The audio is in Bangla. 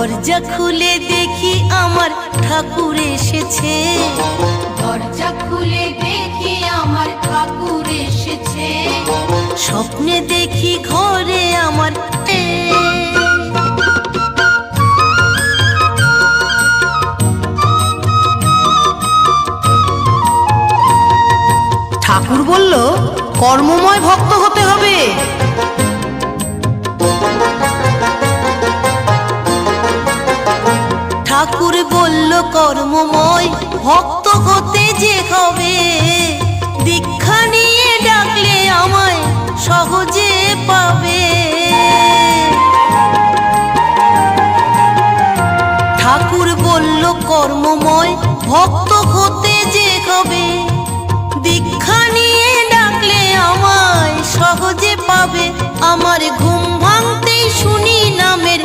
দরজা খুলে দেখি আমার ঠাকুর এসেছে, দরজা খুলে দেখি আমার ঠাকুর এসেছে। স্বপ্নে দেখি ঘরে আমার ঠাকুর বলল কর্মময় ভক্ত হতে হবে। ঠাকুর বলল কর্মময় ভক্ত হতে যে হবে, দীক্ষা নিয়ে ডাকলে আমায় সহজে পাবে। ঠাকুর বলল কর্মময় ভক্ত হতে যে হবে, দীক্ষা নিয়ে ডাকলে আমায় সহজে পাবে। আমার ঘুম ভাঙতেই শুনি নামের